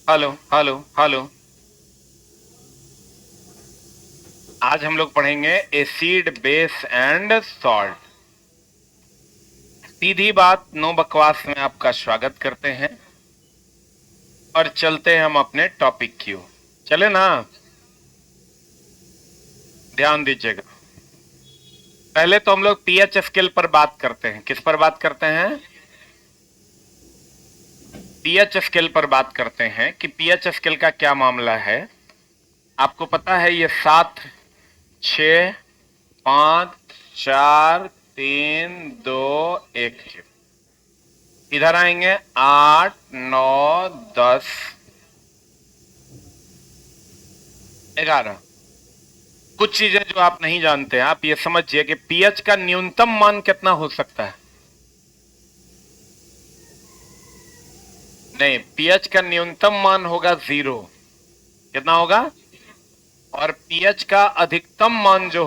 Hello hello hello. आज हम लोग पढ़ेंगे एसिड, बेस एंड सॉल्ट। सीधी बात, नो बकवास में आपका स्वागत करते हैं और चलते हैं हम अपने टॉपिक की ओर। चले ना, ध्यान दीजिएगा। पहले तो हम लोग पीएच स्केल पर बात करते हैं। किस पर बात करते हैं? पीएच स्केल पर बात करते हैं कि पीएच स्केल का क्या मामला है। आपको पता है ये 7, 6, 5, 4, 3, 2, 1 इधर आएंगे 8, 9, 10, 11। कुछ चीजें जो आप नहीं जानते हैं, आप ये समझिए कि पीएच का न्यूनतम मान कितना हो सकता है। नहीं, पीएच का न्यूनतम मान होगा 0। कितना होगा? और पीएच का अधिकतम मान जो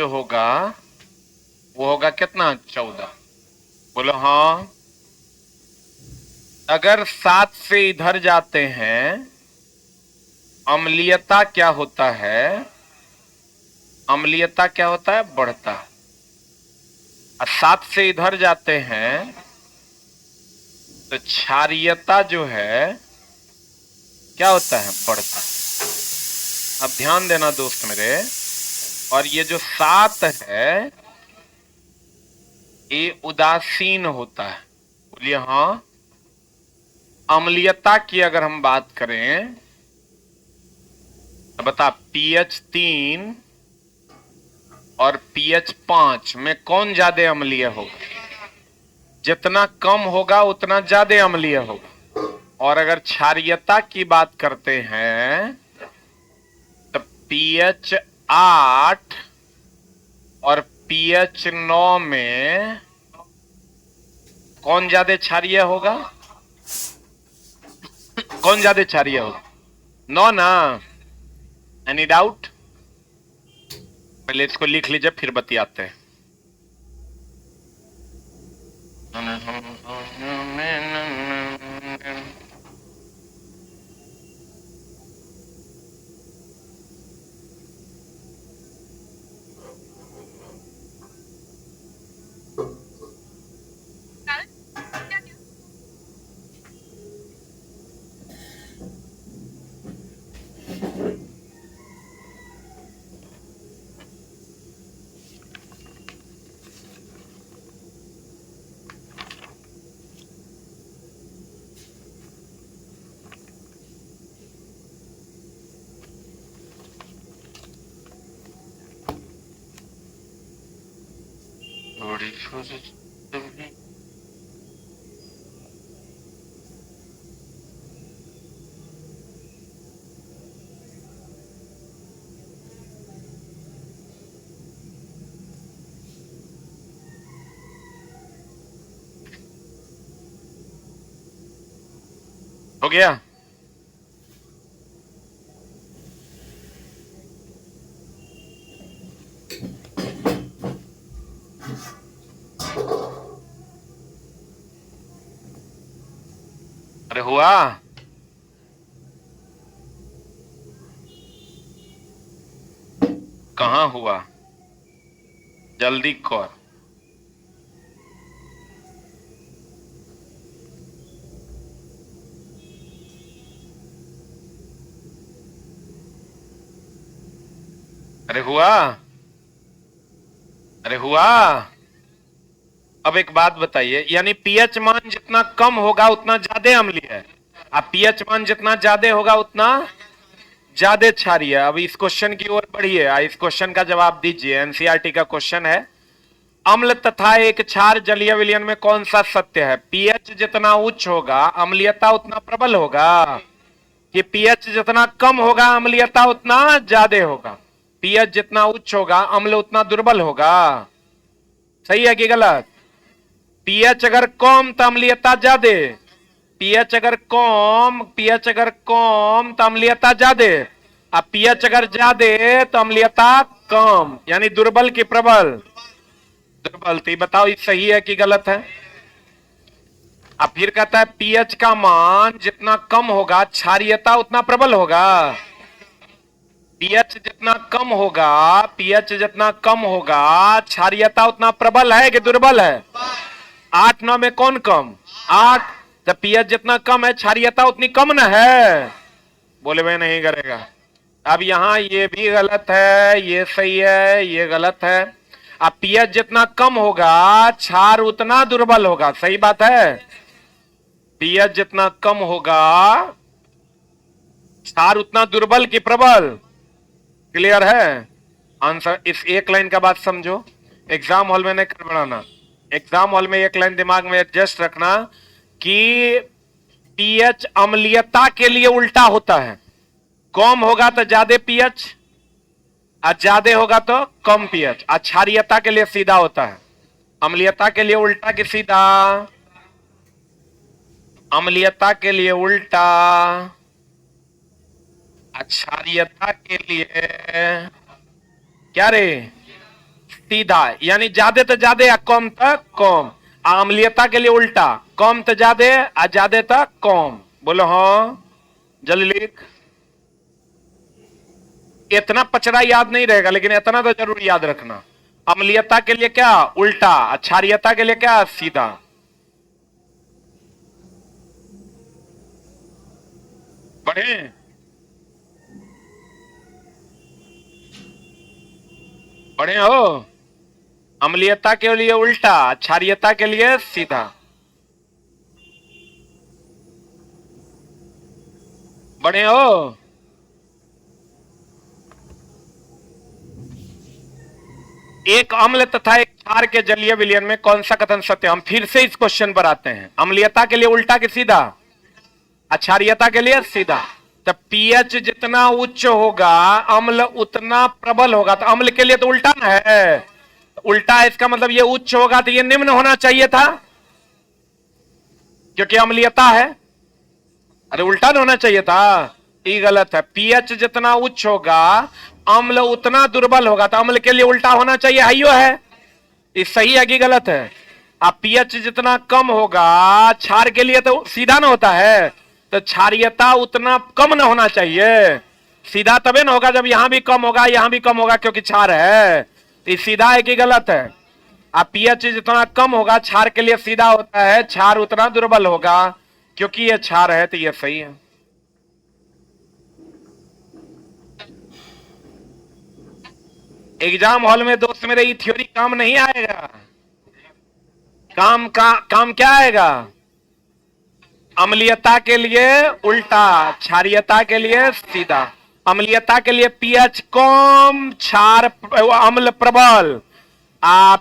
होगा, वो होगा कितना? 14। बोलो हाँ। अगर 7 से इधर जाते हैं, अम्लीयता क्या होता है? अम्लीयता क्या होता है? बढ़ता है। और 7 से इधर जाते हैं तो क्षारीयता जो है क्या होता है? बढ़ता है। अब ध्यान देना दोस्त मेरे, और ये जो 7 है ये उदासीन होता है। बोलिए हाँ। अम्लीयता की अगर हम बात करें तो बता, पीएच 3 और पीएच 5 में कौन ज्यादा अम्लीय होगा? जितना कम होगा उतना ज्यादा अम्लीय होगा। और अगर क्षारीयता की बात करते हैं तो पीएच 8 और पीएच 9 में कौन ज्यादा क्षारीय होगा? कौन ज्यादा क्षारीय होगा? 9 ना? Any doubt? पहले इसको लिख लीजिए, फिर बतियाते हैं। हो गया? अरे हुआ? कहां हुआ? जल्दी कर। अरे हुआ? अरे हुआ? अब एक बात बताइए, यानी पीएच मान जितना कम होगा उतना ज्यादा अम्लीय है, अब पीएच मान जितना ज्यादा होगा उतना ज्यादा क्षारीय है। अब इस क्वेश्चन की ओर बढ़िए, इस क्वेश्चन का जवाब दीजिए। एनसीईआरटी का क्वेश्चन है, अम्ल तथा एक क्षार जलीय विलयन में कौन सा सत्य है? पीएच जितना उच्च होगा अम्लीयता उतना प्रबल होगा, कि पीएच जितना कम होगा अम्लीयता उतना ज्यादा होगा? पीएच जितना उच्च होगा अम्ल उतना दुर्बल होगा। सही है कि गलत? पीएच अगर कम तो अम्लीयता ज्यादा, पीएच अगर कम तो अम्लीयता ज्यादा। अब पीएच अगर ज्यादा तो अम्लीयता कम, यानी दुर्बल की प्रबल? दुर्बल। तो ये बताओ ये सही है कि गलत है? अब फिर कहता है पीएच का मान जितना कम होगा क्षारीयता उतना प्रबल होगा। पीएच जितना कम होगा, पीएच जितना कम होगा क्षारीयता उतना प्रबल है कि दुर्बल है? 8 9 में कौन कम? 8। जब पीएच जितना कम है क्षारीयता उतनी कम ना है। बोले मैं नहीं करेगा। अब यहां ये भी गलत है, ये सही है, ये गलत है। अब पीएच जितना कम होगा क्षार उतना दुर्बल होगा, सही बात है? पीएच जितना कम होगा क्षार उतना दुर्बल की प्रबल? क्लियर है? आंसर इस एक लाइन का बात समझो, एग्जाम हॉल में नहीं कर बढ़ाना। एग्जाम हॉल में एक लाइन दिमाग में एडजस्ट रखना कि पीएच अम्लीयता के लिए उल्टा होता है। कम होगा तो ज्यादा पीएच, और ज्यादा होगा तो कम पीएच। क्षारीयता के लिए सीधा होता है, अम्लीयता के लिए उल्टा कि सीधा? अम्लीयता के लिए उल्टा, क्षारीयता के लिए क्या रे? सीधा। यानी ज्यादा तो ज्यादा या कम तो कम। अम्लीयता के लिए उल्टा, कम तो ज्यादा और ज्यादा तो कम। बोलो हाँ, जल्दी लिख। इतना पचड़ा याद नहीं रहेगा, लेकिन इतना तो जरूर याद रखना। अम्लीयता के लिए क्या? उल्टा। क्षारीयता के लिए क्या? सीधा। बढ़े? बढ़े हो? अम्लीयता के लिए उल्टा, क्षारीयता के लिए सीधा। बढ़े हो? एक अम्ल तथा एक क्षार के जलीय विलयन में कौन सा कथन सत्य? हम फिर से इस क्वेश्चन पर आते हैं। अम्लीयता के लिए उल्टा कि सीधा? क्षारीयता के लिए सीधा। तो पीएच जितना उच्च होगा अम्ल उतना प्रबल होगा। तो अम्ल के लिए तो उल्टा ना है, उल्टा है इसका मतलब ये उच्च होगा तो ये निम्न होना चाहिए था, क्योंकि अम्लीयता है। अरे उल्टा ना होना चाहिए था, ये गलत है। पीएच जितना उच्च होगा अम्ल उतना दुर्बल होगा, तो अम्ल के लिए उल्टा होना चाहिए, हाइयो है। ये सही है कि गलत है? अब पीएच जितना कम होगा क्षार के लिए तो सीधा ना होता है, तो क्षारीयता उतना कम ना होना चाहिए। सीधा तबे ना होगा जब यहां भी कम होगा यहां भी कम होगा, क्योंकि क्षार है। ये सीधा है कि गलत है? अब पीएच जितना कम होगा क्षार के लिए सीधा होता है, क्षार उतना दुर्बल होगा, क्योंकि ये क्षार है, तो ये सही है। एग्जाम हॉल में दोस्त मेरे ये थ्योरी काम नहीं आएगा। काम क्या आएगा? अम्लीयता के लिए उल्टा, क्षारीयता के लिए सीधा। अम्लीयता के लिए पीएच कम, क्षार अम्ल प्रबल।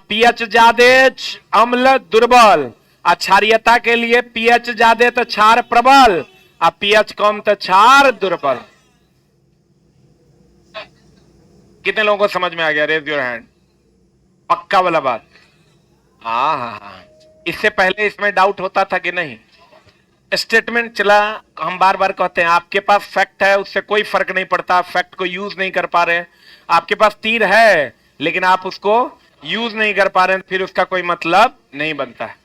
पीएच ज्यादा अम्ल दुर्बल। क्षारीयता के लिए पीएच ज्यादा तो क्षार प्रबल, पीएच कम तो क्षार दुर्बल। कितने लोगों को समझ में आ गया? Raise your hand. पक्का वाला बात? हाँ हाँ हाँ। इससे पहले इसमें डाउट होता था कि नहीं? स्टेटमेंट चला, हम बार बार कहते हैं आपके पास फैक्ट है उससे कोई फर्क नहीं पड़ता, फैक्ट को यूज नहीं कर पा रहे। आपके पास तीर है लेकिन आप उसको यूज नहीं कर पा रहे हैं, फिर उसका कोई मतलब नहीं बनता है।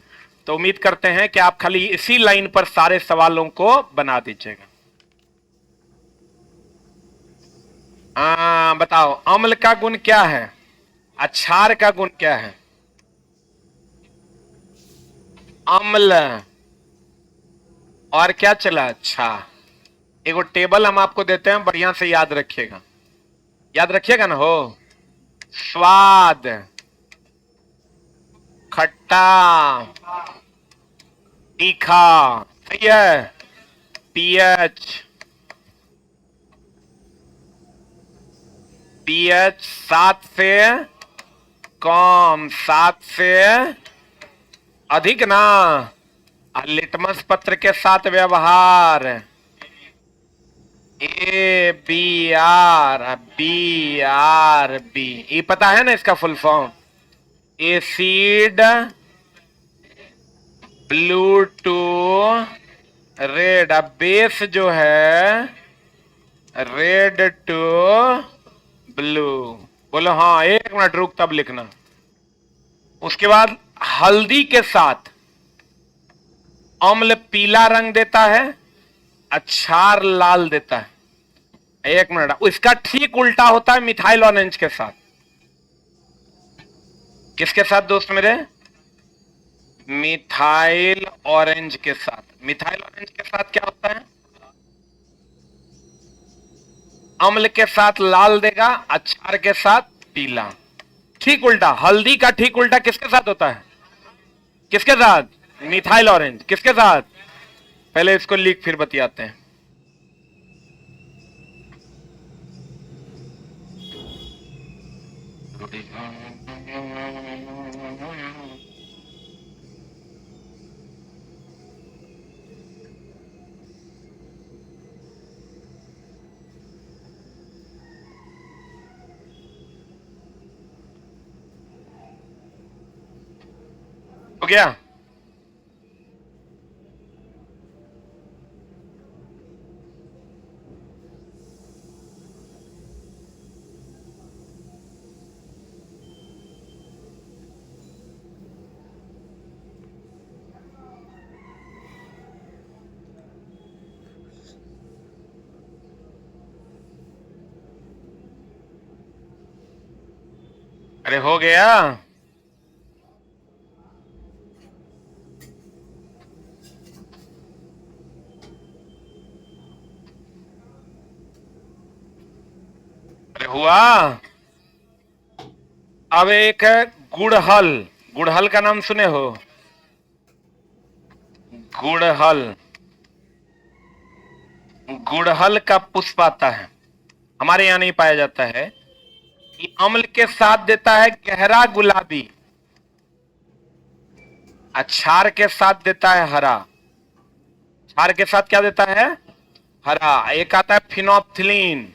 तो उम्मीद करते हैं कि आप खाली इसी लाइन पर सारे सवालों को बना दीजिएगा। बताओ अम्ल का गुण क्या है, क्षार का गुण क्या है? अम्ल और क्या चला? अच्छा, एगो टेबल हम आपको देते हैं, बढ़िया से याद रखिएगा। याद रखिएगा ना हो। स्वाद, खट्टा, तीखा, सही है। पीएच, पीएच 7 से कम, 7 से अधिक ना। लिटमस पत्र के साथ व्यवहार, ABR ये पता है ना इसका full form? Acid blue to red. अब बेस जो है रेड टू ब्लू। बोलो हाँ, 1 मिनट रुक तब लिखना। उसके बाद हल्दी के साथ अम्ल पीला रंग देता है, अक्षार लाल देता है। 1 मिनट, इसका ठीक उल्टा होता है मिथाइल ऑरेंज के साथ। किसके साथ दोस्त मेरे? मिथाइल ऑरेंज के साथ। मिथाइल ऑरेंज के साथ क्या होता है? अम्ल के साथ लाल देगा, अक्षार के साथ पीला। ठीक उल्टा, हल्दी का ठीक उल्टा किसके साथ होता है? किसके साथ? Methyl orange. किसके साथ? पहले इसको लिख फिर बतियाते हैं। हो गया? अरे हो गया? अरे हुआ? अब एक है गुड़हल। गुड़हल का नाम सुने हो? गुड़हल। गुड़हल का पुष्प आता है, हमारे यहां नहीं पाया जाता है। ये अम्ल के साथ देता है गहरा गुलाबी, अक्षार के साथ देता है हरा। क्षार के साथ क्या देता है? हरा। एक आता है फिनोप्थिलीन।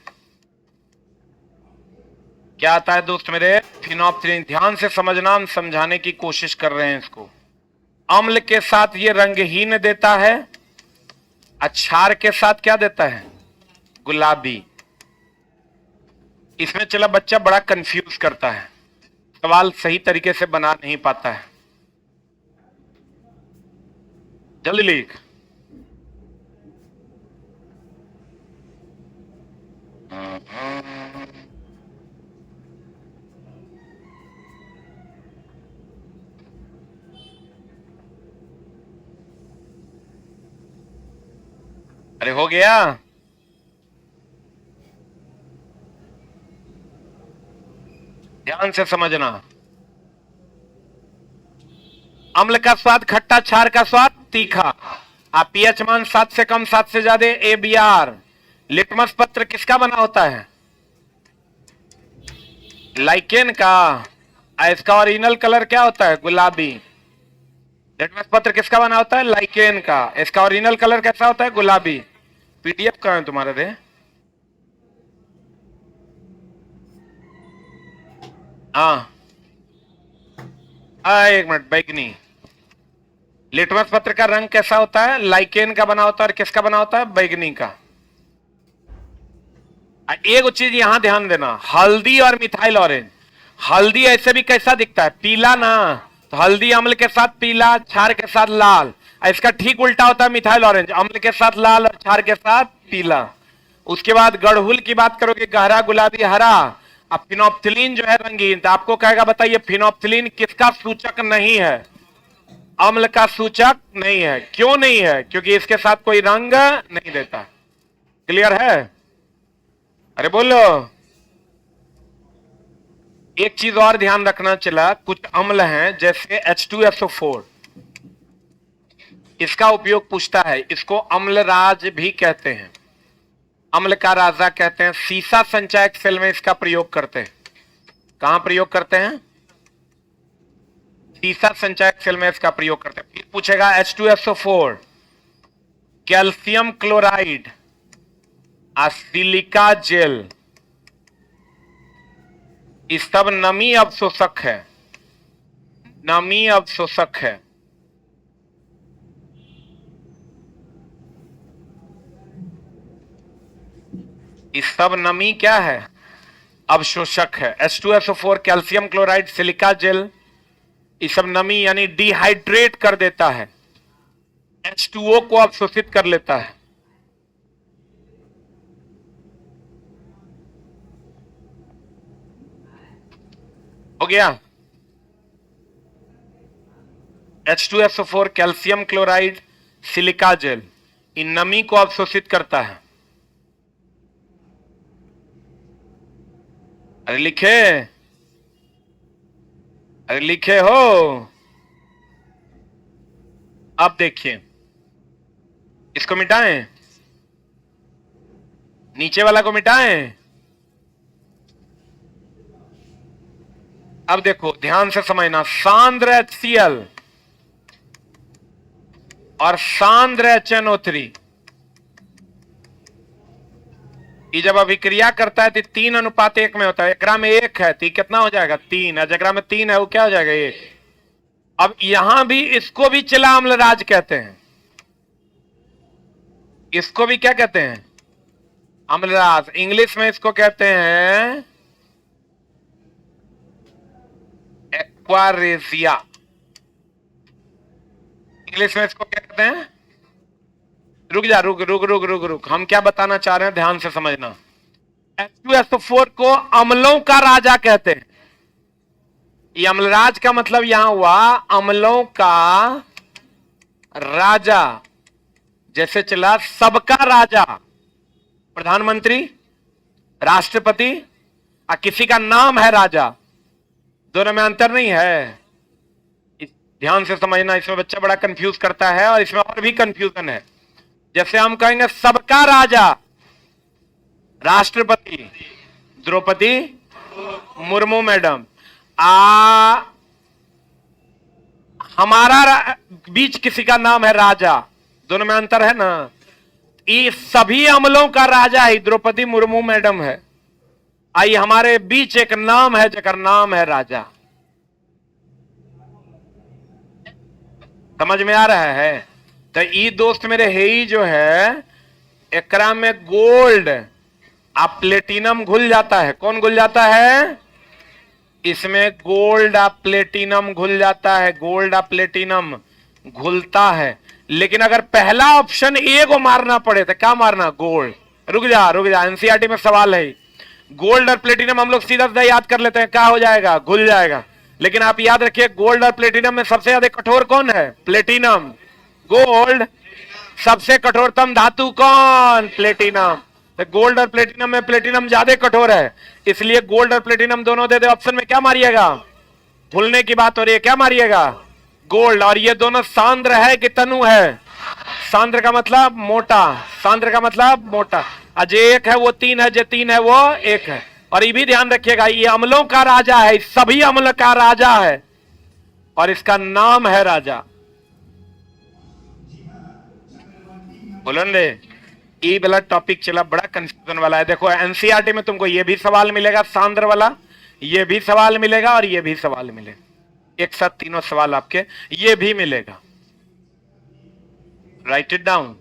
क्या आता है दोस्त मेरे? फिनोप्थिलीन। ध्यान से समझना, हम समझाने की कोशिश कर रहे हैं इसको। अम्ल के साथ ये रंगहीन देता है, अक्षार के साथ क्या देता है? गुलाबी। इसमें चला बच्चा बड़ा कंफ्यूज करता है, सवाल सही तरीके से बना नहीं पाता है। जल्दी लिख। अरे हो गया? ध्यान से समझना। अम्ल का स्वाद खट्टा, क्षार का स्वाद तीखा। आप पीएच मान 7 से कम, 7 से ज्यादा ABR। लिटमस पत्र किसका बना होता है? लाइकेन का। इसका ओरिजिनल कलर क्या होता है? गुलाबी। लिटमस पत्र किसका बना होता है? लाइकेन का। इसका ओरिजिनल कलर कैसा होता है? गुलाबी। PDF कहां है तुम्हारा रे? हाँ, 1 मिनट। बैगनी। लिटमस पत्र का रंग कैसा होता है? लाइकेन का बना होता है। और किसका बना होता है? बैगनी का। एक चीज यहां ध्यान देना, हल्दी और मिथाइल ऑरेंज। हल्दी ऐसे भी कैसा दिखता है? पीला ना। तो हल्दी अम्ल के साथ पीला, क्षार के साथ लाल। इसका ठीक उल्टा होता है मिथाइल ऑरेंज, अम्ल के साथ लाल और क्षार के साथ पीला। उसके बाद गड़हुल की बात करोगे, गहरा गुलाबी हरा। अब फिनोप्थिलीन जो है रंगीन, तो आपको कहेगा बताइए फिनोप्थिलीन किसका सूचक नहीं है? अम्ल का सूचक नहीं है। क्यों नहीं है? क्योंकि इसके साथ कोई रंग नहीं देता। क्लियर है? अरे बोलो। एक चीज और ध्यान रखना चला, कुछ अम्ल हैं जैसे H2SO4, इसका उपयोग पूछता है। इसको अम्लराज भी कहते हैं, अम्ल का राजा कहते हैं। सीसा संचयक सेल में इसका प्रयोग करते हैं। कहां प्रयोग करते हैं? सीसा संचयक सेल में इसका प्रयोग करते हैं। फिर पूछेगा H2SO4, calcium chloride, silica jail, इस सब नमी अवशोषक है। नमी अवशोषक है। ये सब नमी क्या है? अवशोषक है। H2SO4, calcium chloride, silica jail, ये सब नमी यानी डिहाइड्रेट कर देता है, H2O को अवशोषित कर लेता है। हो गया? H2SO4, calcium chloride, silica gel, इन नमी को अवशोषित करता है। अरे लिखे, अरे लिखे हो? अब देखिए, इसको मिटाएं, नीचे वाला को मिटाएं। अब देखो ध्यान से समझना, सांद्र HCl और सांद्र HNO3, ये जब अभिक्रिया करता है तो 3:1 में होता है। एकरा में 1 है तो कितना हो जाएगा? 3। जगह में 3 है वो क्या हो जाएगा? 1। अब यहां भी इसको भी चिला अम्लराज कहते हैं, इसको भी क्या कहते हैं? अम्लराज। इंग्लिश में इसको कहते हैं एक्वारेजिया। इंग्लिश में इसको क्या कहते हैं? रुक जा, रुक रुक रुक रुक रुक, हम क्या बताना चाह रहे हैं ध्यान से समझना। H2SO4 को अम्लों का राजा कहते हैं। ये अम्लराज का मतलब यहां हुआ अम्लों का राजा। जैसे चला सबका राजा, प्रधानमंत्री, राष्ट्रपति, और किसी का नाम है राजा, दोनों में अंतर नहीं है। ध्यान से समझना, इसमें बच्चा बड़ा कंफ्यूज करता है और इसमें और भी कंफ्यूजन है। जैसे हम कहेंगे सबका राजा, राष्ट्रपति द्रौपदी मुर्मू मैडम, हमारा बीच किसी का नाम है राजा, दोनों में अंतर है ना। ये सभी अमलों का राजा है, द्रौपदी मुर्मू मैडम है। आई हमारे बीच एक नाम है जकर नाम है राजा। समझ में आ रहा है? तो ये दोस्त मेरे है ही जो है, एकरा में गोल्ड आप प्लेटिनम घुल जाता है। कौन घुल जाता है? इसमें गोल्ड आप प्लेटिनम घुल जाता है, गोल्ड आप प्लेटिनम घुलता है। लेकिन अगर पहला ऑप्शन ए को मारना पड़े तो क्या मारना? गोल्ड। रुक जा, एनसीईआरटी में सवाल है। गोल्ड और प्लेटिनम हम लोग सीधा सीधा याद कर लेते हैं, क्या हो जाएगा? घुल जाएगा। लेकिन आप याद रखिए, गोल्ड और प्लेटिनम में सबसे ज्यादा कठोर कौन है? प्लेटिनम। गोल्ड। सबसे कठोरतम धातु कौन? प्लेटिनम। तो गोल्ड और प्लेटिनम में प्लेटिनम ज्यादा कठोर है, इसलिए गोल्ड और प्लेटिनम दोनों दे दे। ऑप्शन में क्या मारिएगा? घुलने की बात हो रही है, क्या मारिएगा? गोल्ड। और ये दोनों सांद्र है कि तनु है? सांद्र का मतलब मोटा, सांद्र का मतलब मोटा। आज 1 है वो 3 है, जो 3 है वो 1 है। और ये भी ध्यान रखिएगा, ये अम्लों का राजा है, सभी अम्ल का राजा है और इसका नाम है राजा। बोलन रे, ये वाला टॉपिक चला बड़ा कंफ्यूजन वाला है। देखो एनसीईआरटी में तुमको ये भी सवाल मिलेगा सांद्र वाला, ये भी सवाल मिलेगा और ये भी सवाल मिलेगा, एक साथ तीनों सवाल आपके ये भी मिलेगा। Right it down.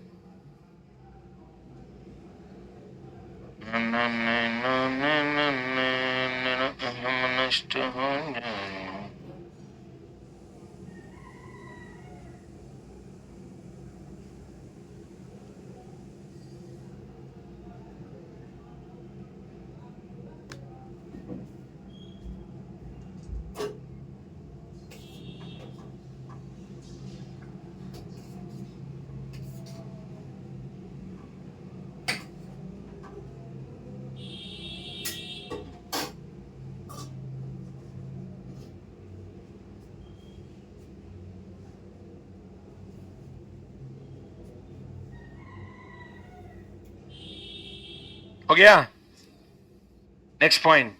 हो गया? Next point.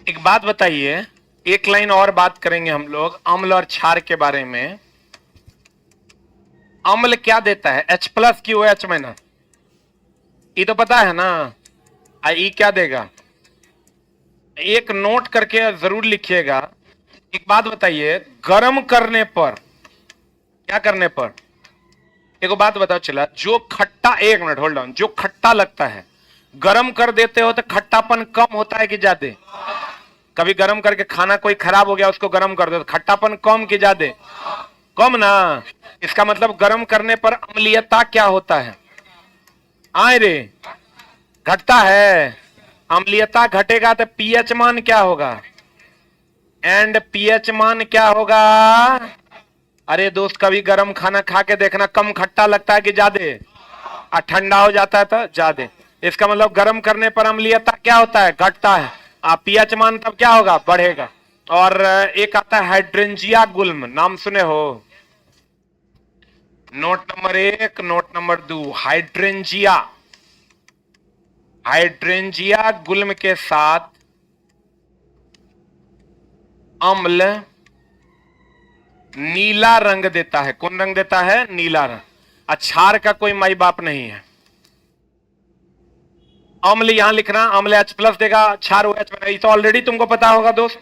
एक बात बताइए, एक लाइन और बात करेंगे हम लोग अम्ल और क्षार के बारे में। अम्ल क्या देता है? H+ की OH-, ये तो पता है ना। ई क्या देगा? एक नोट करके जरूर लिखिएगा। एक बात बताइए, गर्म करने पर, क्या करने पर? एक बात बताओ, चला जो खट्टा, एक मिनट होल्ड ऑन, जो खट्टा लगता है गरम कर देते हो तो खट्टापन कम होता है कि ज्यादा? कभी गरम करके खाना कोई खराब हो गया उसको गरम कर दो तो खट्टापन कम कि ज्यादा? कम ना। इसका मतलब गरम करने पर अम्लीयता क्या होता है? आए रे, घटता है। अम्लीयता घटेगा तो पीएच मान क्या होगा? एंड पीएच मान क्या होगा? अरे दोस्त, कभी गरम खाना खा के देखना, कम खट्टा लगता है कि ज्यादा? और ठंडा हो जाता है तो ज्यादा। इसका मतलब गरम करने पर अम्लीयता क्या होता है? घटता है। पीएच मान तब क्या होगा? बढ़ेगा। और एक आता है हाइड्रेंजिया गुल्म, नाम सुने हो? Note number 1, note number 2, hydrangea. Hydrangea गुल्म के साथ अम्ल नीला रंग देता है। कौन रंग देता है? नीला रंग। क्षार का कोई माई बाप नहीं है। अम्ल यहां लिखना, अम्ल H+ देगा, क्षार OH में नहीं। तो ऑलरेडी तुमको पता होगा दोस्त।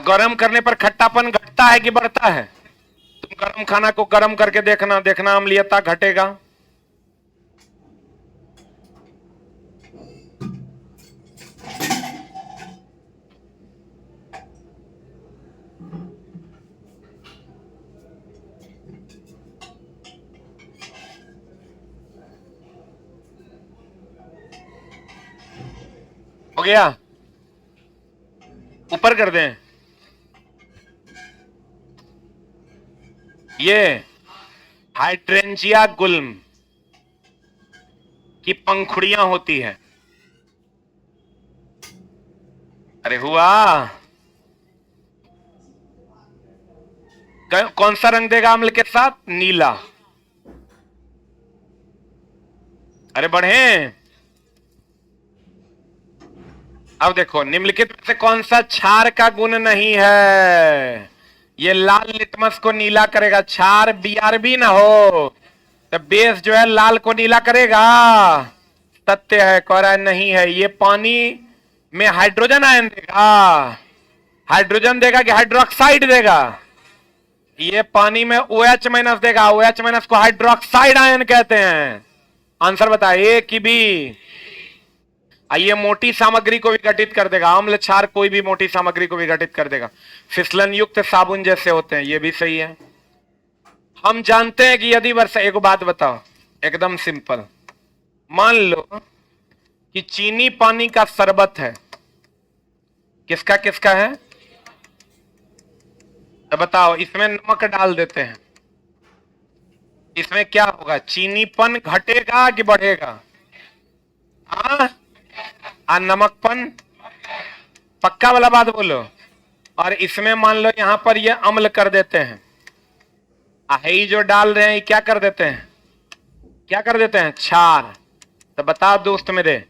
गरम करने पर खट्टापन घटता है कि बढ़ता है? तुम गरम खाना को गरम करके देखना, देखना अम्लीयता घटेगा। हो गया? ऊपर कर दें। ये हाइड्रेंजिया गुल्म की पंखुड़ियां होती है। अरे हुआ? कौन सा रंग देगा अम्ल के साथ? नीला। अरे बढ़े। अब देखो, निम्नलिखित में से कौन सा क्षार का गुण नहीं है? ये लाल लिटमस को नीला करेगा। क्षार BRB ना हो तो बेस जो है लाल को नीला करेगा। सत्य है, कह रहा है नहीं है। ये पानी में हाइड्रोजन आयन देगा। हाइड्रोजन देगा कि हाइड्रोक्साइड देगा? ये पानी में OH- देगा। OH- को हाइड्रोक्साइड आयन कहते हैं। आंसर बताइए कि बी? ये मोटी सामग्री को विघटित कर देगा। अम्ल क्षार कोई भी मोटी सामग्री को विघटित कर देगा। फिसलन युक्त साबुन जैसे होते हैं। ये भी सही है। हम जानते हैं कि यदि वर्षा, एक बात बताओ एकदम सिंपल, मान लो कि चीनी पानी का शरबत है। किसका किसका है? तो बताओ, इसमें नमक डाल देते हैं, इसमें क्या होगा? चीनीपन घटेगा कि बढ़ेगा? नमकपन? पक्का वाला बात बोलो। और इसमें मान लो यहां पर ये अम्ल कर देते हैं। ही जो डाल रहे हैं ये क्या कर देते हैं? क्या कर देते हैं? क्षार। तो बताओ दोस्त मेरे,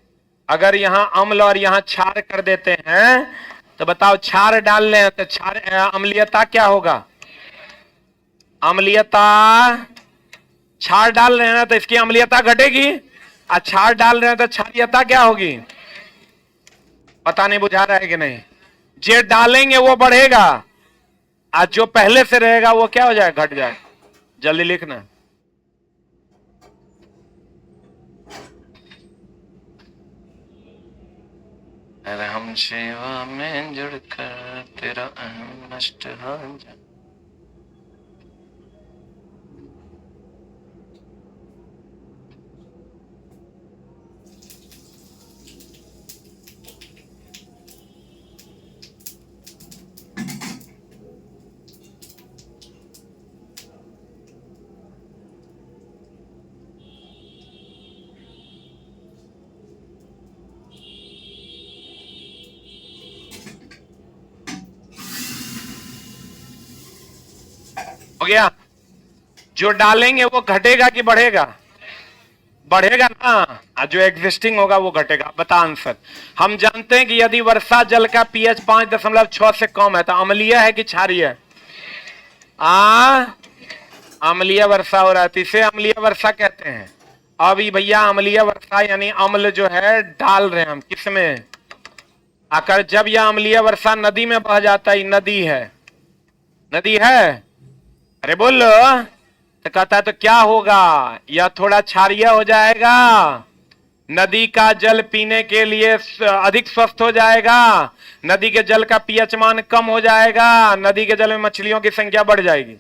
अगर यहां अम्ल और यहां क्षार कर देते हैं तो बताओ, क्षार डाल रहे हैं तो क्षार अम्लीयता क्या होगा? अम्लीयता। क्षार डाल रहे हैं ना तो इसकी अम्लीयता घटेगी। क्षार डाल रहे हैं तो क्षारीयता क्या होगी? पता नहीं बुझा रहा है कि नहीं? जे डालेंगे वो बढ़ेगा, आज जो पहले से रहेगा वो क्या हो जाए? घट जाए। जल्दी लिखना। अरे हम सेवा में जुड़कर तेरा अहम नष्ट हो जाए। हो गया? जो डालेंगे वो घटेगा कि बढ़ेगा? बढ़ेगा ना। जो एग्जिस्टिंग होगा वो घटेगा। बता आंसर। हम जानते हैं कि यदि वर्षा जल का पीएच 5.6 से कम है तो अम्लीय है कि क्षारीय है? अम्लीय वर्षा हो रहा है तो इसे अम्लीय वर्षा कहते हैं। अभी भैया अम्लीय वर्षा यानी अम्ल जो है डाल रहे हैं हम किसमें? आकर जब यह अम्लीय वर्षा नदी में बह जाता है, नदी है, नदी है? अरे बोलो। तो कहता है तो क्या होगा, यह थोड़ा क्षारीय हो जाएगा, नदी का जल पीने के लिए अधिक स्वस्थ हो जाएगा, नदी के जल का पीएच मान कम हो जाएगा, नदी के जल में मछलियों की संख्या बढ़ जाएगी।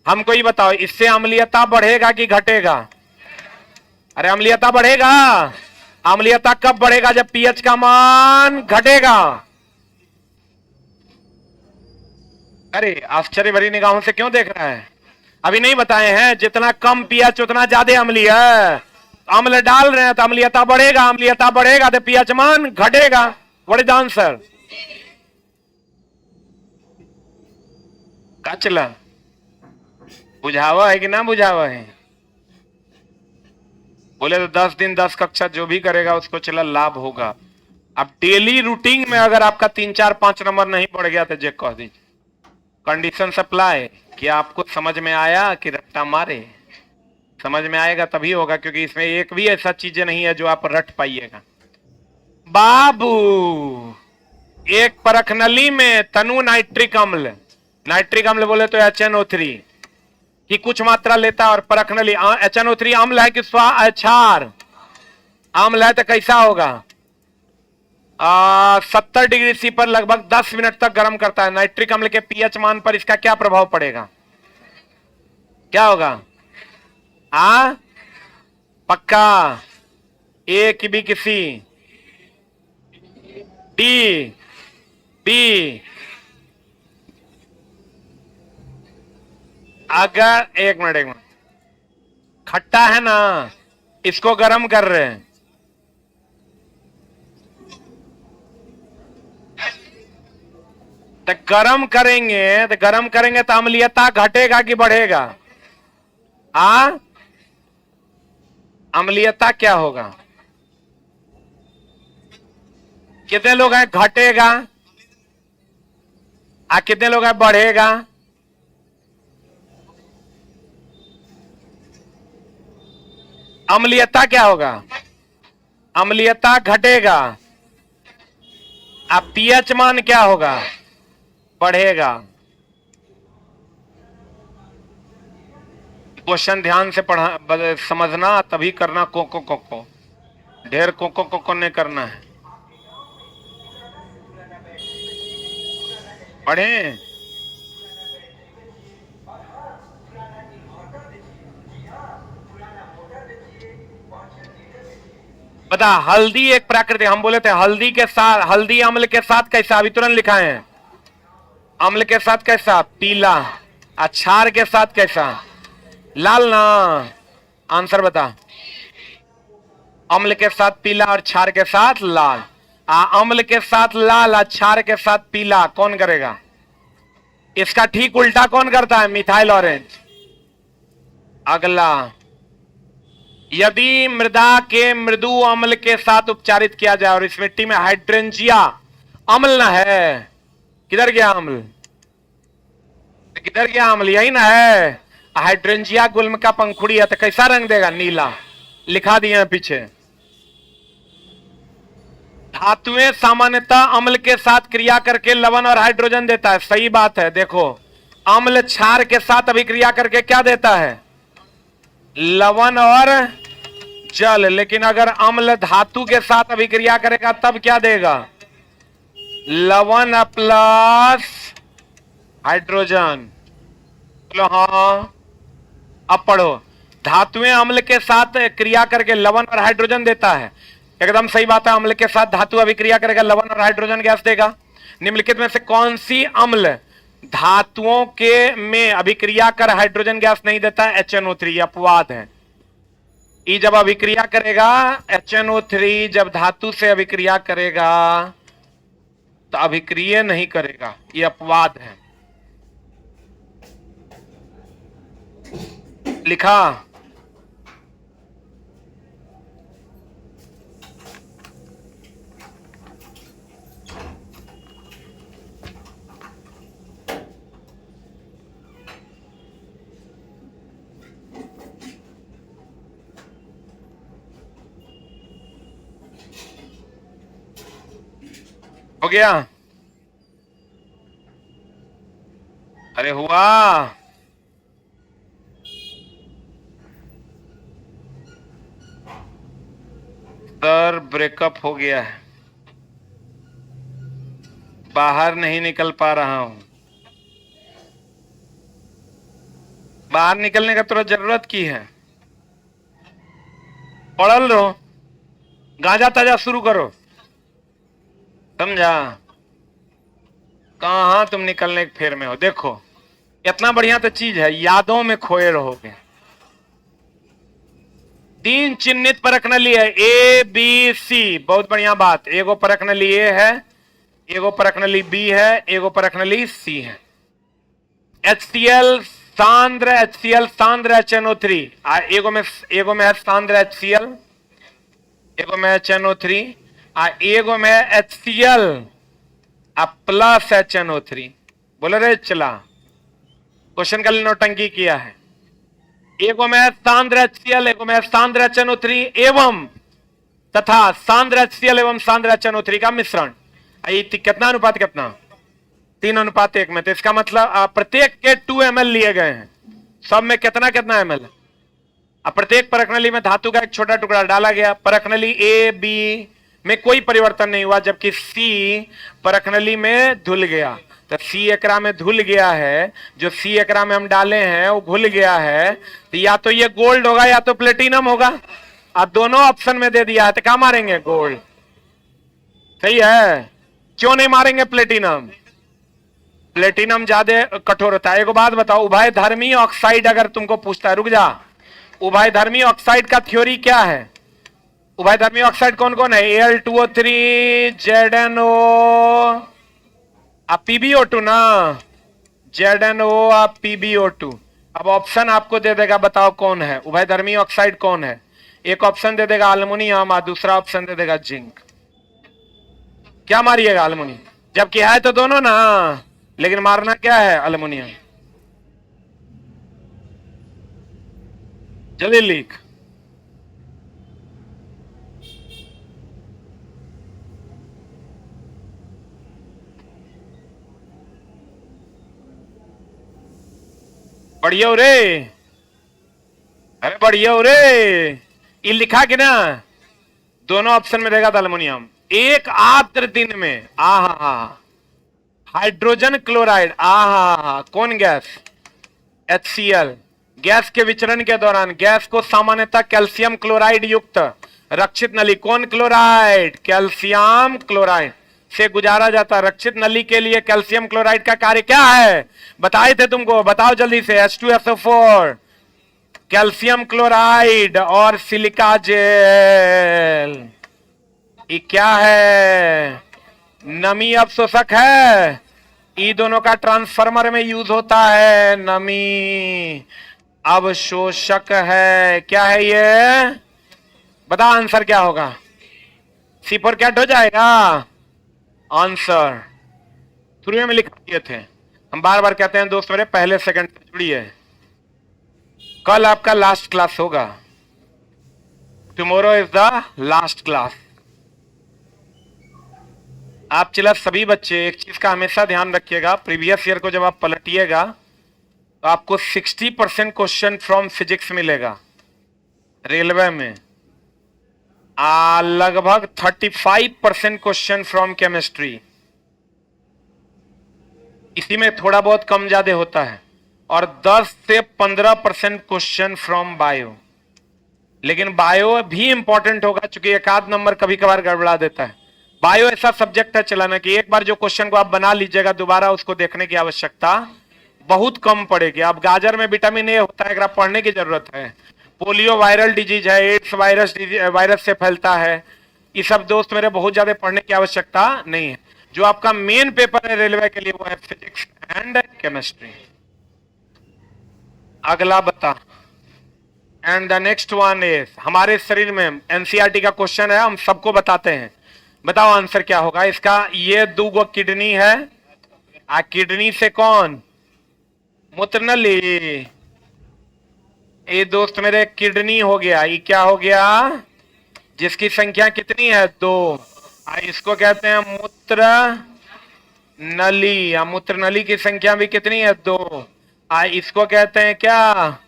हमको ही बताओ, इससे अम्लीयता बढ़ेगा कि घटेगा? अरे अम्लीयता बढ़ेगा। अम्लीयता कब बढ़ेगा? जब पीएच का मान घटेगा। अरे आश्चर्य भरी निगाहों से क्यों देख रहा है? अभी नहीं बताए हैं, जितना कम पीएच उतना ज्यादा अम्लीय है। अम्ल डाल रहे हैं तो अम्लीयता बढ़ेगा, अम्लीयता बढ़ेगा तो पीएच मान घटेगा। What is the answer? का चला बुझावा है कि ना बुझावा है? बोले तो 10 दिन 10 कक्षा जो भी करेगा उसको चला लाभ होगा। अब डेली रूटीन में अगर आपका 3 4 5 नंबर नहीं बढ़ गया तो चेक कह दीजिए। कंडीशन सप्लाई, क्या आपको समझ में आया कि रट्टा मारे? समझ में आएगा तभी होगा, क्योंकि इसमें एक भी ऐसा चीजें नहीं है जो आप रट पाइएगा। बाबू, एक परखनली में तनु नाइट्रिक अम्ल, नाइट्रिक अम्ल बोले तो HNO3 की कुछ मात्रा लेता है, और परखनली HNO3 अम्ल है कि क्षार? अम्ल है तो कैसा होगा? 70 डिग्री सी पर लगभग 10 मिनट तक गर्म करता है। नाइट्रिक अम्ल के पीएच मान पर इसका क्या प्रभाव पड़ेगा? क्या होगा? पक्का? ए की बी किसी? D B? अगर एक मिनट खट्टा है ना, इसको गर्म कर रहे हैं, तो गर्म करेंगे तो अम्लीयता घटेगा कि बढ़ेगा? अम्लीयता क्या होगा? कितने लोग हैं घटेगा? कितने लोग हैं बढ़ेगा? अम्लीयता क्या होगा? अम्लीयता घटेगा। अब पीएच मान क्या होगा? बढ़ेगा। क्वेश्चन ध्यान से पढ़ा समझना, तभी करना। कोको ढेर कोको नहीं करना है। पढ़े? बता, हल्दी एक प्राकृतिक, हम बोले थे हल्दी के साथ, हल्दी अम्ल के साथ कैसा वितरण लिखा है? अम्ल के साथ कैसा? पीला। क्षार के साथ कैसा? लाल ना? आंसर बता। अम्ल के साथ पीला और क्षार के साथ लाल। अम्ल के साथ लाल, क्षार के साथ पीला, कौन करेगा? इसका ठीक उल्टा कौन करता है? Methyl orange. अगला, यदि मृदा के मृदु अम्ल के साथ उपचारित किया जाए और इस मिट्टी में हाइड्रेंजिया अम्ल न है, किधर गया अम्ल? किधर गया अम्ल? यही ना है। हाइड्रेंजिया गुल्म का पंखुड़ी है तो कैसा रंग देगा? नीला। लिखा दिए हैं पीछे। धातुएं सामान्यतः अम्ल के साथ क्रिया करके लवण और हाइड्रोजन देता है। सही बात है। देखो, अम्ल क्षार के साथ अभिक्रिया करके क्या देता है? लवण और जल। लेकिन अगर अम्ल धातु के साथ अभिक्रिया करेगा तब क्या देगा? लवण प्लस हाइड्रोजन। बोलो हाँ। अब पढ़ो, धातुएं अम्ल के साथ क्रिया करके लवण और हाइड्रोजन देता है। एकदम सही बात है। अम्ल के साथ धातु अभिक्रिया करेगा, लवण और हाइड्रोजन गैस देगा। निम्नलिखित में से कौन सी अम्ल धातुओं के में अभिक्रिया कर हाइड्रोजन गैस नहीं देता है? HNO3। अपवाद है। ई जब अभिक्रिया करेगा, HNO3 जब धातु से अभिक्रिया करेगा तो अभिक्रिया नहीं करेगा, ये अपवाद है। लिखा? हो गया? वाह, सर ब्रेकअप हो गया है, बाहर नहीं निकल पा रहा हूं। बाहर निकलने का तुरंत जरूरत की है, पढ़ल रहो, गांजा ताजा शुरू करो, समझा? कहां तुम निकलने के फेर में हो? देखो इतना बढ़िया तो चीज है, यादों में खोए रहोगे। 3 चिन्हित परख नली है, ए बी सी, बहुत बढ़िया बात। एगो परख नली ए है, एगो परख नली बी है, एगो परख नली सी है। HCl सांद्र HCl सांद्र HNO3, एगो में है सांद्र HCl, एगो में HNO3, एगो में HCl प्लस HNO3। बोले रे चला, क्वेश्चन का नौटंकी किया है। एगो में सांद्र HCl, एगो में सांद्र HNO3 एवं तथा सांद्र HCl एवं सांद्र HNO3 का मिश्रण। कितना अनुपात, कितना? 3:1 में। तो इसका मतलब प्रत्येक के 2 ml लिए गए हैं, सब में कितना कितना ml है? अब प्रत्येक परखनली में धातु का एक छोटा टुकड़ा डाला गया। परखनली ए बी में कोई परिवर्तन नहीं हुआ, जबकि सी परखनली में धुल गया। तो सी एकरा में धुल गया है, जो सी एकरा में हम डाले हैं वो घुल गया है, तो या तो ये गोल्ड होगा या तो प्लेटिनम होगा। अब दोनों ऑप्शन में दे दिया है, तो क्या मारेंगे? गोल्ड। सही है, क्यों नहीं मारेंगे प्लेटिनम? प्लेटिनम ज्यादा कठोर होता है। एक बात बताओ, उभयधर्मी ऑक्साइड अगर तुमको पूछता है, रुक जा, उभयधर्मी ऑक्साइड का थ्योरी क्या है? उभयधर्मी ऑक्साइड कौन कौन है? Al2O3, ZnO, PbO2 ना, ZnO PbO2। अब ऑप्शन आपको दे देगा, बताओ कौन है उभयधर्मी ऑक्साइड, कौन है? एक ऑप्शन दे देगा अल्युमिनियम और दूसरा ऑप्शन दे देगा जिंक। क्या मारिएगा? अल्युमिनियम, जबकि है तो दोनों ना, लेकिन मारना क्या है? अल्युमिनियम। जल्दी लिख। बढ़िया हो रे, अरे बढ़िया हो रे। ये लिखा कि ना, दोनों ऑप्शन में देगा अल्युमिनियम। एक आर्द्र दिन में हाइड्रोजन क्लोराइड, कौन गैस? HCl। गैस के विचरण के दौरान गैस को सामान्यतः कैल्शियम क्लोराइड युक्त रक्षित नली, कौन क्लोराइड? कैल्शियम क्लोराइड से गुजारा जाता। रक्षित नली के लिए कैल्शियम क्लोराइड का कार्य क्या है? बताए थे तुमको, बताओ जल्दी से। H2SO4, कैल्शियम क्लोराइड और सिलिका जेल। ये क्या है? नमी अवशोषक है। ये दोनों का ट्रांसफार्मर में यूज होता है, नमी अवशोषक है। क्या है ये? बता आंसर क्या होगा? C4 कैट हो जाएगा आंसर। शुरू में लिख दिए थे, हम बार बार कहते हैं दोस्त मेरे, पहले सेकंड से जुड़िए। कल आपका लास्ट क्लास होगा, tomorrow is the last class. आप चला सभी बच्चे एक चीज का हमेशा ध्यान रखिएगा, प्रीवियस ईयर को जब आप पलटिएगा तो आपको 60% क्वेश्चन फ्रॉम फिजिक्स मिलेगा। रेलवे में लगभग 35% क्वेश्चन फ्रॉम केमिस्ट्री, इसी में थोड़ा बहुत कम ज्यादा होता है, और 10 से 15% क्वेश्चन फ्रॉम बायो। लेकिन बायो भी इंपॉर्टेंट होगा, क्योंकि एक आध नंबर कभी कभार गड़बड़ा देता है। बायो ऐसा सब्जेक्ट है चलाना कि एक बार जो क्वेश्चन को आप बना लीजिएगा, दोबारा उसको देखने की आवश्यकता बहुत कम पड़ेगी। अब गाजर में विटामिन ए होता है, अगर पढ़ने की जरूरत है। पोलियो वायरल डिजीज है, एड्स वायरस से फैलता है। ये सब दोस्त मेरे बहुत ज्यादा पढ़ने की आवश्यकता नहीं है। जो आपका मेन पेपर है रेलवे के लिए वो है फिजिक्स एंड केमिस्ट्री। अगला बता, and the next one is, हमारे शरीर में एनसीईआरटी का क्वेश्चन है, हम सबको बताते हैं। बताओ आंसर क्या होगा इसका? ये 2 किडनी है, किडनी से कौन? मूत्रनली। ये दोस्त मेरे किडनी हो गया, ये क्या हो गया? जिसकी संख्या कितनी है? 2। इसको कहते हैं मूत्र नली, या मूत्र नली की संख्या भी कितनी है? 2। इसको कहते हैं क्या,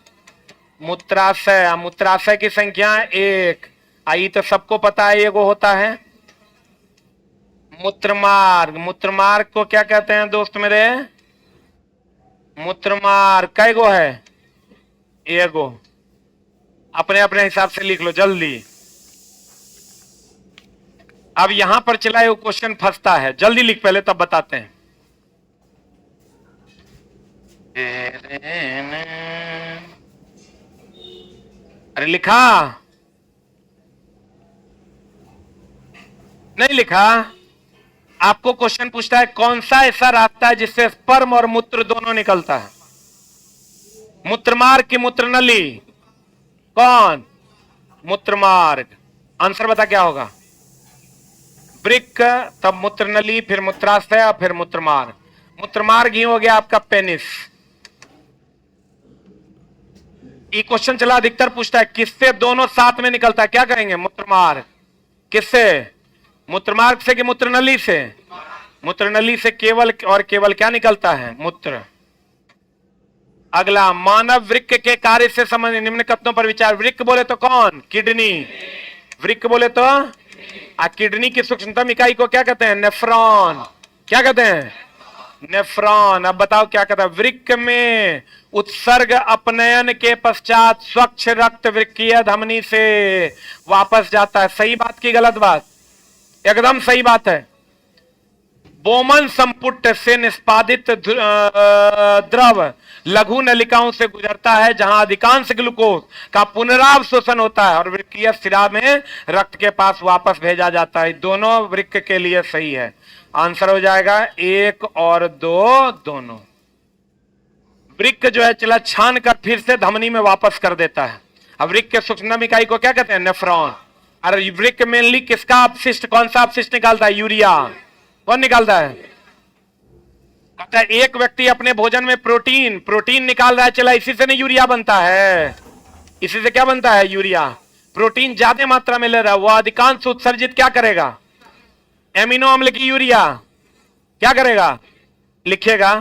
मूत्राशय। मूत्राशय की संख्या 1। आई तो सबको पता है ये वो होता है। मूत्रमार्ग, मूत्रमार्ग को क्या कहते हैं दोस्त मेरे, मूत्रमार्ग कई गो है, एगो। अपने अपने हिसाब से लिख लो जल्दी। अब यहां पर चला ये क्वेश्चन फंसता है, जल्दी लिख पहले तब बताते हैं। अरे लिखा नहीं लिखा? आपको क्वेश्चन पूछता है कौन सा ऐसा रास्ता है जिससे स्पर्म और मूत्र दोनों निकलता है? मूत्रमार्ग की मूत्रनली? कौन? मूत्रमार्ग। आंसर बता क्या होगा? वृक्क, तब मूत्रनली, फिर मूत्राशय और फिर मूत्रमार्ग। मूत्रमार्ग ही हो गया आपका पेनिस। ये क्वेश्चन चला अधिकतर पूछता है किससे दोनों साथ में निकलता है, क्या कहेंगे? मूत्रमार्ग। किससे? मूत्रमार्ग से कि मूत्रनली से? मूत्रनली से केवल और केवल क्या निकलता है? मूत्र। अगला, मानव वृक्क के कार्य से संबंधित निम्न कथनों पर विचार। वृक्क बोले तो कौन? किडनी। वृक्क बोले तो किडनी की सूक्ष्मतम इकाई को क्या कहते हैं? नेफ्रॉन। क्या कहते हैं? नेफ्रॉन। अब बताओ क्या कहता है? वृक्क में उत्सर्ग अपनयन के पश्चात स्वच्छ रक्त वृक्कीय धमनी से वापस जाता है। सही बात की गलत बात? एकदम सही बात है। बोमन संपुट से निष्पादित द्रव लघु नलिकाओं से गुजरता है जहां अधिकांश ग्लूकोज का पुनरावशोषण होता है और वृक्कीय शिरा में रक्त के पास वापस भेजा जाता है। दोनों वृक्क के लिए सही है। आंसर हो जाएगा 1 और 2 दोनों। वृक्क जो है चला छान कर फिर से धमनी में वापस कर देता है। अब वृक्क के सूक्ष्म इकाई को क्या कहते हैं? नेफ्रॉन। और वृक्क मेनली किसका अपशिष्ट, कौन सा अपशिष्ट निकालता है? यूरिया। कौन निकालता है? कहता है एक व्यक्ति अपने भोजन में प्रोटीन निकाल रहा है, चला इसी से नहीं यूरिया बनता है। इसी से क्या बनता है? यूरिया। प्रोटीन ज्यादा मात्रा में ले रहा है, वो अधिकांश उत्सर्जित क्या करेगा? एमिनो अम्ल की यूरिया। क्या करेगा? लिखिएगा,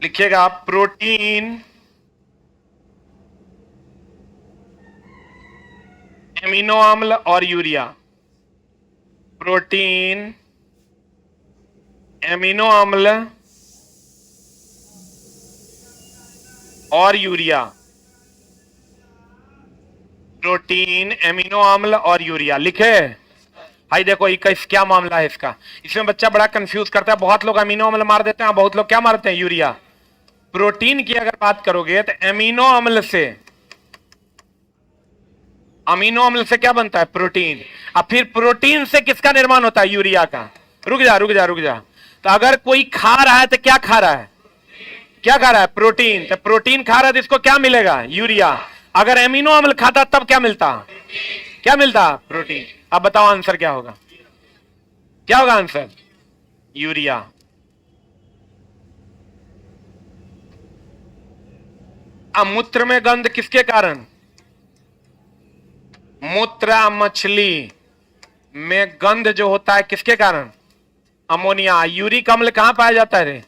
लिखिएगा प्रोटीन, एमिनो अम्ल और यूरिया। प्रोटीन, एमिनो अम्ल और यूरिया। प्रोटीन, एमिनो अम्ल और यूरिया। लिखे? भाई देखो इस क्या मामला है इसका, इसमें बच्चा बड़ा कंफ्यूज करता है। बहुत लोग अमीनो अम्ल मार देते हैं, बहुत लोग क्या मारते हैं? यूरिया। प्रोटीन की अगर बात करोगे तो अमीनो अम्ल से, अमीनो अम्ल से क्या बनता है? प्रोटीन। अब फिर प्रोटीन से किसका निर्माण होता है? यूरिया का। रुक जा रुक जा रुक जा। तो अगर कोई खा रहा है तो क्या खा रहा है? क्या खा रहा है? प्रोटीन। तो प्रोटीन खा रहा है तो इसको क्या मिलेगा? यूरिया। अगर एमिनो अम्ल खाता तब क्या मिलता? क्या मिलता? प्रोटीन। अब बताओ आंसर क्या होगा? क्या होगा आंसर? यूरिया। अब मूत्र में गंध किसके कारण? मूत्र मछली में गंध जो होता है किसके कारण? अमोनिया। यूरिक अम्ल कहां पाया जाता है रे?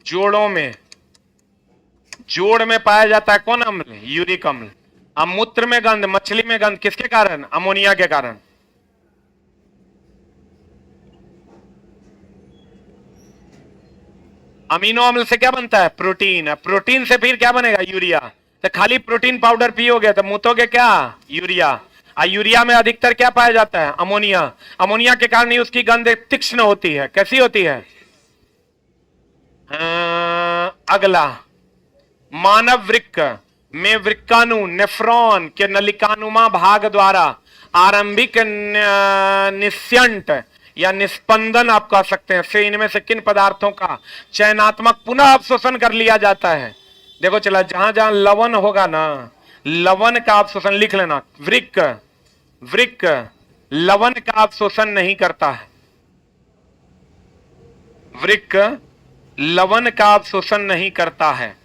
जोड़ों में। जोड़ में पाया जाता है कौन अम्ल? यूरिक अम्ल। अब मूत्र में गंध, मछली में गंध किसके कारण? अमोनिया के कारण। अमीनो अम्ल से क्या बनता है? प्रोटीन। प्रोटीन से फिर क्या बनेगा? यूरिया। तो खाली प्रोटीन पाउडर पियोगे तो मुतोगे क्या? यूरिया। यूरिया में अधिकतर क्या पाया जाता है? अमोनिया। अमोनिया के कारण ही उसकी गंध तीक्ष्ण होती है। कैसी होती है? अगला, मानव वृक्क में वृक्काणु नेफ्रॉन के नलिकानुमा भाग द्वारा आरंभिक निस्यंट या निस्पंदन आप कह सकते हैं से इनमें से किन पदार्थों का चयनात्मक पुनः अवशोषण कर लिया जाता है? देखो चला, जहां जहां लवण होगा ना, लवण का अवशोषण लिख लेना। वृक्क लवण का अवशोषण नहीं करता है। वृक्क लवण का अवशोषण नहीं करता है।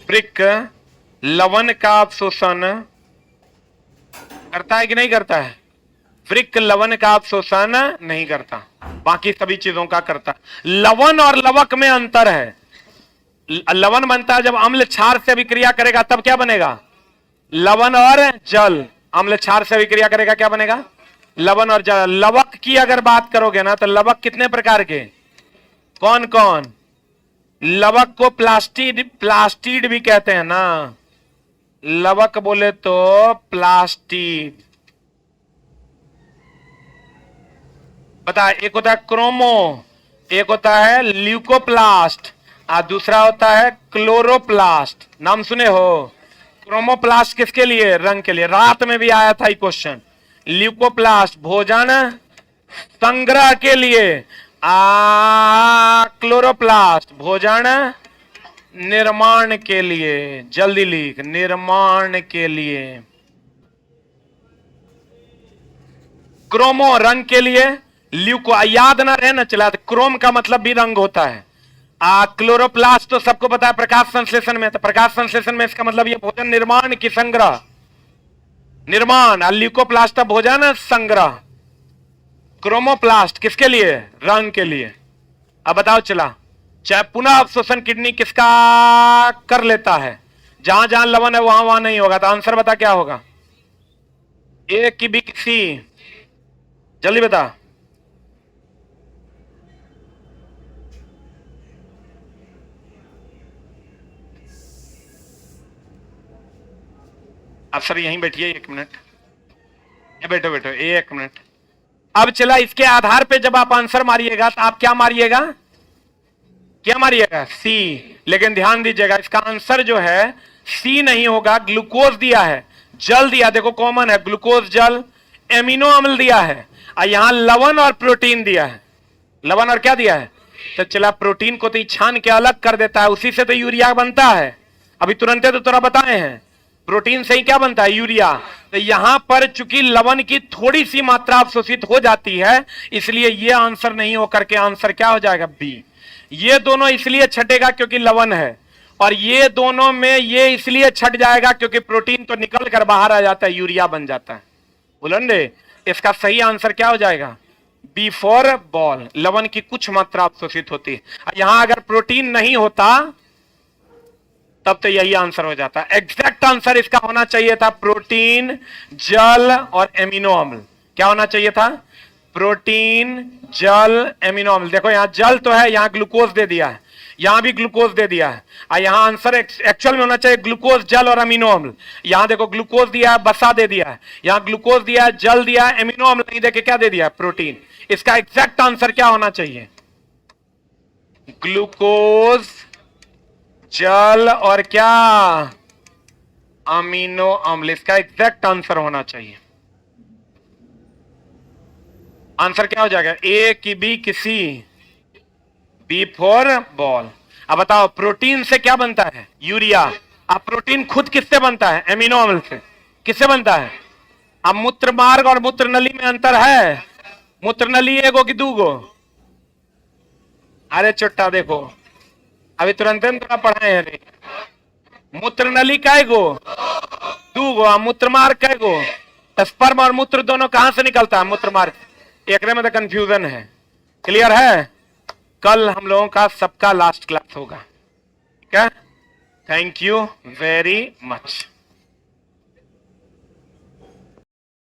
वृक्क लवण का अवशोषण करता है कि नहीं करता है? वृक्क लवण का अवशोषण नहीं करता, बाकी सभी चीजों का करता। लवण और लवक में अंतर है। लवण बनता है जब अम्ल क्षार से अभिक्रिया करेगा, तब क्या बनेगा? लवण और जल। अम्ल क्षार से अभिक्रिया करेगा, क्या बनेगा? लवण और जल। लवक की अगर बात करोगे ना, तो लवक कितने प्रकार के? कौन कौन? लवक को प्लास्टिड भी कहते हैं ना। लवक बोले तो प्लास्टिड। बता, एक होता है क्रोमो, एक होता है ल्यूकोप्लास्ट, और दूसरा होता है क्लोरोप्लास्ट। नाम सुने हो? क्रोमोप्लास्ट किसके लिए? रंग के लिए। रात में भी आया था ये क्वेश्चन। ल्यूकोप्लास्ट भोजन संग्रह के लिए, क्लोरोप्लास्ट भोजन निर्माण के लिए। जल्दी लिख, निर्माण के लिए। क्रोमो रंग के लिए, ल्यूको याद ना रहे ना चला, क्रोम का मतलब भी रंग होता है। क्लोरोप्लास्ट तो सबको पता है प्रकाश संश्लेषण में, तो प्रकाश संश्लेषण में इसका मतलब ये भोजन निर्माण की संग्रह, निर्माण। ल्यूकोप्लास्ट भोजन संग्रह। क्रोमोप्लास्ट किसके लिए? रंग के लिए। अब बताओ चला, चाहे पुनः अवशोषण किडनी किसका कर लेता है? जहां जहां लवण है वहां वहां नहीं होगा। तो आंसर बता क्या होगा? ए की बी की सी? जल्दी बता। अब सर यहीं बैठिए 1 मिनट। ये बैठो बैठो 1 मिनट। अब चला, इसके आधार पे जब आप आंसर मारिएगा तो आप क्या मारिएगा? क्या मारिएगा? सी। लेकिन ध्यान दीजिएगा, इसका आंसर जो है सी नहीं होगा। ग्लूकोज दिया है, जल दिया, देखो कॉमन है, ग्लूकोज जल। एमिनो अम्ल दिया है, और यहां लवण और प्रोटीन दिया है। लवण और क्या दिया है? तो चला, प्रोटीन को तो छान के अलग कर देता है, उसी से तो यूरिया बनता है। अभी तुरंत तो तोरा बताए हैं, प्रोटीन से ही क्या बनता है? यूरिया। तो यहां पर चूंकि लवण की थोड़ी सी मात्रा अवशोषित हो जाती है, इसलिए यह आंसर नहीं होकर के आंसर क्या हो जाएगा? बी। ये दोनों इसलिए छटेगा क्योंकि लवण है, और ये दोनों में ये इसलिए छट जाएगा क्योंकि प्रोटीन तो निकल कर बाहर आ जाता है, यूरिया बन जाता है। बुलंदे, इसका सही आंसर क्या हो जाएगा? B for ball. लवण की कुछ मात्रा अवशोषित होती है। यहां अगर प्रोटीन नहीं होता तब तो यही आंसर हो जाता। एग्जैक्ट आंसर इसका होना चाहिए था प्रोटीन, जल और एमिनो अम्ल। क्या होना चाहिए था? प्रोटीन, जल, एमिनो अम्ल। देखो यहां जल तो है, यहां ग्लूकोज दे दिया है, यहां भी ग्लूकोज दे दिया है, और यहां आंसर एक्चुअल में होना चाहिए ग्लूकोज, जल और अमीनो अम्ल। यहां देखो ग्लूकोज दिया है, बसा दे दिया है, यहां ग्लूकोज दिया है, जल दिया है, एमिनो अम्ल नहीं देके क्या दे दिया? प्रोटीन। इसका एग्जैक्ट आंसर क्या होना चाहिए? ग्लूकोज, जल और क्या? अमीनो अम्ल। इसका एग्जैक्ट आंसर होना चाहिए। आंसर क्या हो जाएगा? ए की बी की सी? B for ball. अब बताओ, प्रोटीन से क्या बनता है? यूरिया। अब प्रोटीन खुद किससे बनता है? एमिनो अम्ल से। किससे बनता है? अब मूत्र मार्ग और मूत्र नली में अंतर है। मूत्र नली एगो कि दूगो? अरे चुट्टा, देखो अभी तुरंत थोड़ा पढ़ाए हैं रे। मूत्र नली काय गो? दूगो। मूत्र मार्ग काय गो? स्पर्म और मूत्र दोनों कहां से निकलता है? मूत्र मार्ग। एक में तो कंफ्यूजन है। क्लियर है? कल हम लोगों का सबका लास्ट क्लास होगा। ठीक है? Thank you very much.